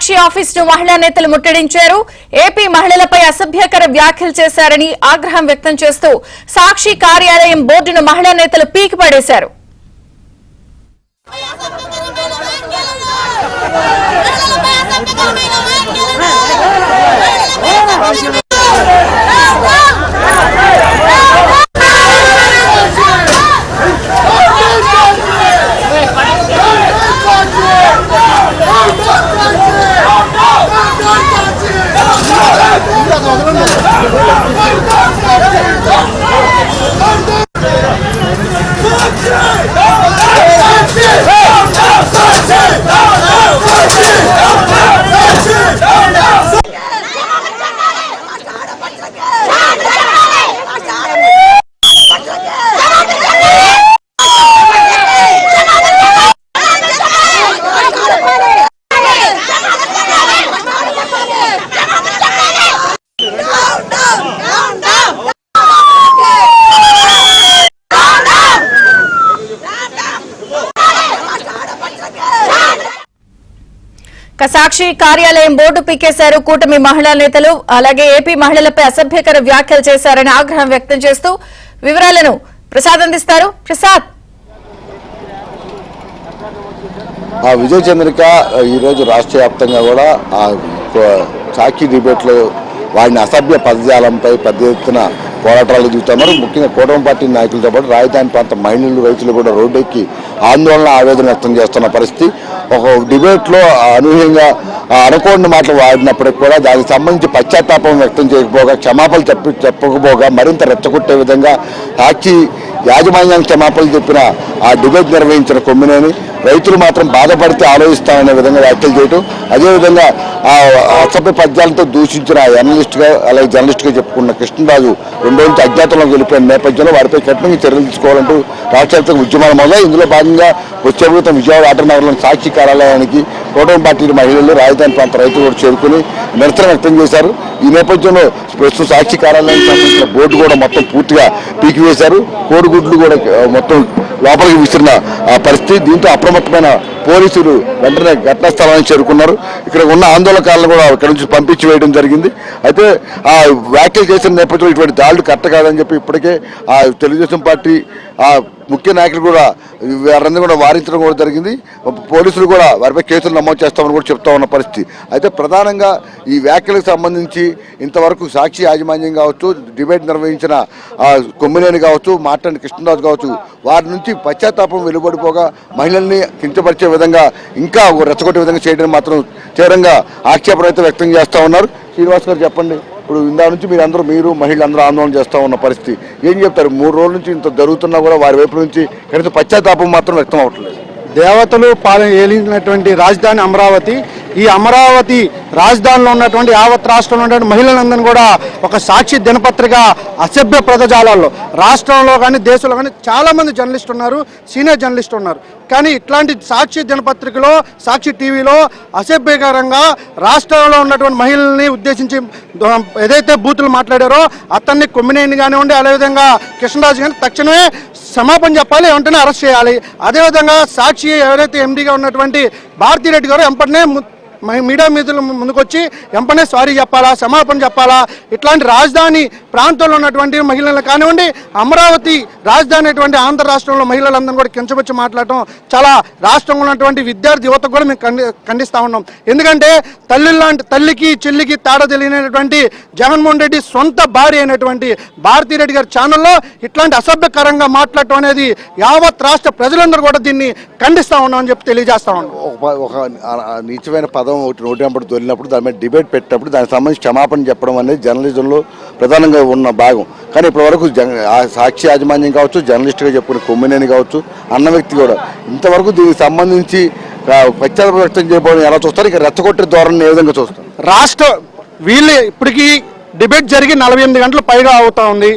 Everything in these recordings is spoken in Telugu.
సాక్షి ఆఫీసును మహిళా నేతలు ముట్టడించారు. ఏపీ మహిళలపై అసభ్యకర వ్యాఖ్యలు చేశారని ఆగ్రహం వ్యక్తం చేస్తూ సాక్షి కార్యాలయం బోర్డును మహిళా నేతలు పీకిపడేశారు. సాక్షి కార్యాలయం బోర్డు పీకేశారు కూటమి మహిళా నేతలు. అలాగే ఏపీ మహిళలపై అసభ్యకర వ్యాఖ్యలు చేశారని ఆగ్రహం వ్యక్తం చేస్తూ వివరాలను ప్రసాద్ అందిస్తారు. ప్రసాద్, విజయ్ చంద్రిక ఈరోజు రాష్ట్ర వ్యాప్తంగా కూడా సాక్షి డిబేట్ లో వాడిని అసభ్య పదజాలంపై పెద్ద ఎత్తున పోరాటాలు దిగుతున్నారు. ముఖ్యంగా కూటమి పార్టీ నాయకులతో పాటు రాజధాని ప్రాంత మహిళలు రైతులు కూడా రోడ్డెక్కి ఆందోళన ఆవేదన వ్యక్తం చేస్తున్న పరిస్థితి. ఒక డిబేట్లో అనూహ్యంగా అనుకోని మాటలు వాడినప్పటికి కూడా దానికి సంబంధించి పశ్చాత్తాపం వ్యక్తం చేయకపోగా క్షమాపణలు చెప్పకపోగా మరింత రెచ్చగొట్టే విధంగా సాక్షి యాజమాన్యానికి క్షమాపణలు చెప్పిన ఆ డిబేట్ నిర్వహించిన కొమ్మినేని రైతులు మాత్రం బాధపడితే ఆలోచిస్తామనే విధంగా వ్యాఖ్యలు చేయటం, అదేవిధంగా ఆ అసభ్య పద్యాలతో దూషించిన అనలిస్ట్గా అలాగే జర్నలిస్ట్గా చెప్పుకున్న కృష్ణరాజు రెండో నుంచి అజ్ఞాతంలోకి వెళ్ళిపోయిన నేపథ్యంలో వారిపై కఠినంగా చర్యలు తీసుకోవాలంటూ రాష్ట్ర వ్యాప్తంగా ఉద్యమాలు మొదలై ఇందులో భాగంగా వచ్చే ప్రభుత్వం విజయవాడ ఆటనగర్లోని సాక్షి కార్యాలయానికి కూటమి పార్టీ మహిళలు రాజధాని ప్రాంత రైతులు కూడా చేరుకుని నిరసన వ్యక్తం చేశారు. ఈ నేపథ్యంలో ప్రస్తుతం సాక్షి కార్యాలయానికి సంబంధించిన బోర్డు కూడా మొత్తం పూర్తిగా పీకివేశారు. కోడిగుడ్లు కూడా మొత్తం లోపలికి విసిరిన పరిస్థితి. దీంతో అప్రమత్తమైన పోలీసులు వెంటనే ఘటనా స్థలానికి చేరుకున్నారు. ఇక్కడ ఉన్న ఆందోళనకారులను కూడా ఇక్కడ నుంచి పంపించి వేయడం జరిగింది. అయితే ఆ వ్యాఖ్యలు చేసిన నేపథ్యంలో ఇటువంటి దాడులు కరెక్ట్ కాదని చెప్పి ఇప్పటికే ఆ తెలుగుదేశం పార్టీ ముఖ్య నాయకులు కూడా వారందరూ కూడా వారించడం కూడా జరిగింది. పోలీసులు కూడా వారిపై కేసులు నమోదు చేస్తామని కూడా చెప్తా ఉన్న పరిస్థితి. అయితే ప్రధానంగా ఈ వ్యాఖ్యలకు సంబంధించి ఇంతవరకు సాక్షి యాజమాన్యం కావచ్చు, డిబేట్ నిర్వహించిన కొమ్మినేని కావచ్చు, మాట్లాడిన కృష్ణరాజు కావచ్చు, వారి నుంచి పశ్చాత్తాపం వెలువడిపోగా మహిళల్ని కించపరిచే విధంగా ఇంకా రెచ్చగొట్టే విధంగా చేయడం మాత్రం తీవ్రంగా ఆక్షేపణ అయితే వ్యక్తం చేస్తూ ఉన్నారు. శ్రీనివాస్ గారు చెప్పండి, ఇప్పుడు ఇందా నుంచి మీరు మహిళలందరూ ఆందోళన చేస్తూ ఉన్న పరిస్థితి ఏం చెప్తారు? 3 రోజుల నుంచి ఇంత జరుగుతున్నా కూడా వారి వైపు నుంచి కనీసం పశ్చాత్తాపం మాత్రం వ్యక్తం అవ్వట్లేదు. దేవతలు ఏలినటువంటి రాజధాని అమరావతి, ఈ అమరావతి రాజధానిలో ఉన్నటువంటి యావత్ రాష్ట్రంలో ఉన్నటువంటి మహిళలందరినీ కూడా ఒక సాక్షి దినపత్రిక అసభ్య పదజాలాల్లో రాష్ట్రంలో కానీ దేశంలో కానీ చాలామంది జర్నలిస్టులు ఉన్నారు, సీనియర్ జర్నలిస్టులు ఉన్నారు. కానీ ఇట్లాంటి సాక్షి దినపత్రికలో, సాక్షి టీవీలో అసభ్యకరంగా రాష్ట్రంలో ఉన్నటువంటి మహిళల్ని ఉద్దేశించి ఏదైతే బూతులు మాట్లాడారో అతన్ని కొమ్మినేని కానివ్వండి, అదేవిధంగా కృష్ణరాజు కానీ తక్షణమే క్షమాపణ చెప్పాలి, వెంటనే అరెస్ట్ చేయాలి. అదేవిధంగా సాక్షి ఎవరైతే ఎండీగా ఉన్నటువంటి భారతిరెడ్డి గారు వెంటనే మీడియా మీదుల ముందుకొచ్చి వెంటనే సారీ చెప్పాలా, క్షమాపణ చెప్పాలా. ఇట్లాంటి రాజధాని ప్రాంతంలో ఉన్నటువంటి మహిళలు కానివ్వండి, అమరావతి రాజధాని అటువంటి ఆంధ్ర రాష్ట్రంలో మహిళలందరూ కూడా కించపరిచి మాట్లాడటం చాలా రాష్ట్రంలో ఉన్నటువంటి విద్యార్థి యువతకు కూడా మేము ఖండిస్తూ ఉన్నాం. ఎందుకంటే తల్లికి చెల్లికి తేడా తెలియనటువంటి జగన్మోహన్ రెడ్డి సొంత భార్య అయినటువంటి భారతిరెడ్డి గారి ఛానల్లో ఇట్లాంటి అసభ్యకరంగా మాట్లాడటం అనేది యావత్ రాష్ట్ర ప్రజలందరూ కూడా దీన్ని ఖండిస్తూ ఉన్నామని చెప్పి తెలియజేస్తా ఉన్నాం. ఒక నీచమైన పదం ఒకటి నోటి వెంబడి తోలినప్పుడు దాని మీద డిబేట్ పెట్టినప్పుడు దానికి సంబంధించి క్షమాపణ చెప్పడం అనేది జర్నలిజంలో ప్రధానంగా ఉన్న భాగం. కానీ ఇప్పటివరకు సాక్షి యాజమాన్యం కావచ్చు, జర్నలిస్ట్గా చెప్పుకునే కొమ్మినేని కావచ్చు, అన్న వ్యక్తి కూడా ఇంతవరకు దీనికి సంబంధించి పశ్చాత్తాపం వ్యక్తం చేయబోవడం ఎలా చూస్తారు? ఇక రెచ్చగొట్టే ధోరణి ఏ విధంగా చూస్తారు? రాష్ట్ర వీళ్ళు ఇప్పటికీ డిబేట్ జరిగి 48 గంటలు పైగా అవుతా ఉంది.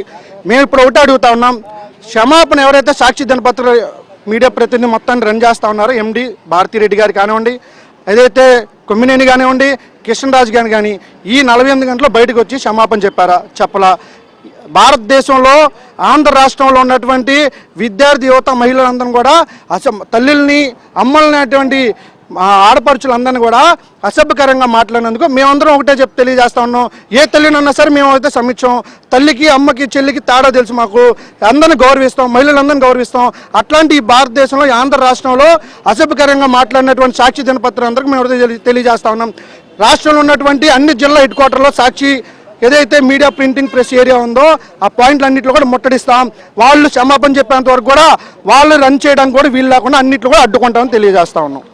మేము ఇప్పుడు ఒకటి అడుగుతా ఉన్నాం, క్షమాపణ ఎవరైతే సాక్షి దినపత్రిక మీడియా ప్రతినిధి మొత్తాన్ని రన్ చేస్తూ ఉన్నారో ఎండి భారతిరెడ్డి గారు కానివ్వండి, ఏదైతే కొమ్మినేని కానివ్వండి, కృష్ణరాజు గారు కానీ ఈ 48 గంటలు బయటకు వచ్చి క్షమాపణ చెప్పలా. భారతదేశంలో ఆంధ్ర రాష్ట్రంలో ఉన్నటువంటి విద్యార్థి యువత మహిళలందరూ కూడా తల్లుల్ని అమ్మల్ని అటువంటి మా ఆడపడుచులందరినీ కూడా అసభ్యకరంగా మాట్లాడినందుకు మేమందరం ఒకటే తెలియజేస్తా ఉన్నాం. ఏ తల్లినన్నా సరే మేమైతే సమిక్షం. తల్లికి, అమ్మకి, చెల్లికి తేడా తెలుసు మాకు. అందరిని గౌరవిస్తాం, మహిళలందరినీ గౌరవిస్తాం. అట్లాంటి ఈ భారతదేశంలో, ఆంధ్ర రాష్ట్రంలో అసభ్యకరంగా మాట్లాడినటువంటి సాక్షి దినపత్రిక అందరికీ మేము తెలియజేస్తా ఉన్నాం. రాష్ట్రంలో ఉన్నటువంటి అన్ని జిల్లా హెడ్ క్వార్టర్లో సాక్షి ఏదైతే మీడియా ప్రింటింగ్ ప్రెస్ ఏరియా ఉందో ఆ పాయింట్లన్నింటిలో కూడా ముట్టడిస్తాం. వాళ్ళు క్షమాపణ చెప్పేంత వరకు కూడా వాళ్ళు రన్ చేయడానికి కూడా వీలు లేకుండా అన్నింటిలో కూడా అడ్డుకుంటామని తెలియజేస్తా ఉన్నాం.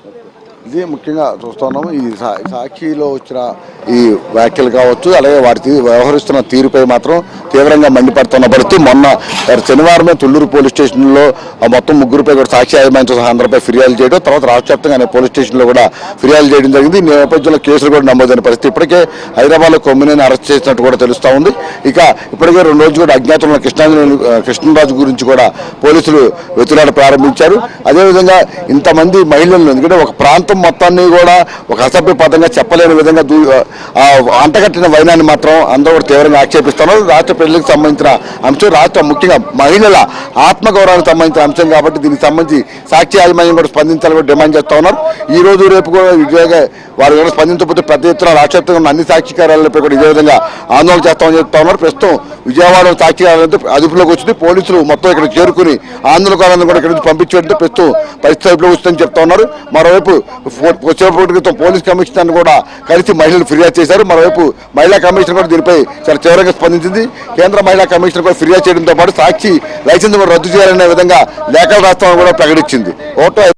ఇది ముఖ్యంగా చూస్తున్నాము. ఈ సాక్షిలో వచ్చిన ఈ వ్యాఖ్యలు కావచ్చు, అలాగే వారి వ్యవహరిస్తున్న తీరుపై మాత్రం తీవ్రంగా మండిపడుతున్న పరిస్థితి. మొన్న శనివారమే తుళ్లూరు పోలీస్ స్టేషన్లో మొత్తం ముగ్గురుపై కూడా సాక్షి యాజమాన్యంతో సహా అందరిపై ఫిర్యాదు చేయడం, తర్వాత రాష్ట్ర వ్యాప్తంగా పోలీస్ స్టేషన్లో కూడా ఫిర్యాదు చేయడం జరిగింది. ఈ నేపథ్యంలో కేసులు కూడా నమోదైన పరిస్థితి. ఇప్పటికే హైదరాబాద్లో కొమ్మినేని అరెస్ట్ చేసినట్టు కూడా తెలుస్తూ ఉంది. ఇక ఇప్పటికే 2 రోజులు కూడా అజ్ఞాతంలో కృష్ణరాజు గురించి కూడా పోలీసులు వెతులాట ప్రారంభించారు. అదేవిధంగా ఇంతమంది మహిళలను, ఎందుకంటే ఒక ప్రాంతం మొత్తాన్ని కూడా ఒక అసభ్య పదంగా చెప్పలేని విధంగా అంటగట్టిన వైనాన్ని మాత్రం అందరూ కూడా తీవ్రంగా ఆక్షేపిస్తున్నారు. రాష్ట్ర ప్రజలకు సంబంధించిన అంశం, రాష్ట్ర ముఖ్యంగా మహిళల ఆత్మగౌరవానికి సంబంధించిన అంశం కాబట్టి దీనికి సంబంధించి సాక్షి యాజమాన్యం కూడా స్పందించాలని డిమాండ్ చేస్తూ ఉన్నారు. ఈ రోజు రేపు కూడా ఇదే వారు కూడా స్పందించకపోతే పెద్ద ఎత్తున రాష్ట్ర వ్యాప్తంగా ఉన్న అన్ని సాక్షి కార్యాలయాలపై కూడా ఇదే విధంగా ఆందోళన చేస్తామని చెప్తా ఉన్నారు. ప్రస్తుతం విజయవాడ సాక్షి కార్యాలయంతో అదుపులోకి వచ్చింది. పోలీసులు మొత్తం ఇక్కడ చేరుకుని ఆందోళనకారులను కూడా ఇక్కడ నుంచి పంపించేందుకు ప్రస్తుతం పరిస్థితి అదుపులోకి వస్తుందని చెప్తా ఉన్నారు. మరోవైపు వచ్చేపటి క్రితం పోలీస్ కమిషనర్ కూడా కలిసి మహిళలు ఫిర్యాదు చేశారు. మరోవైపు మహిళా కమిషనర్ కూడా దీనిపై చాలా తీవ్రంగా స్పందించింది. కేంద్ర మహిళా కమిషనర్ కూడా ఫిర్యాదు చేయడంతో పాటు సాక్షి లైసెన్స్ కూడా రద్దు చేయాలనే విధంగా లేఖలు రాస్తామని కూడా ప్రకటించింది.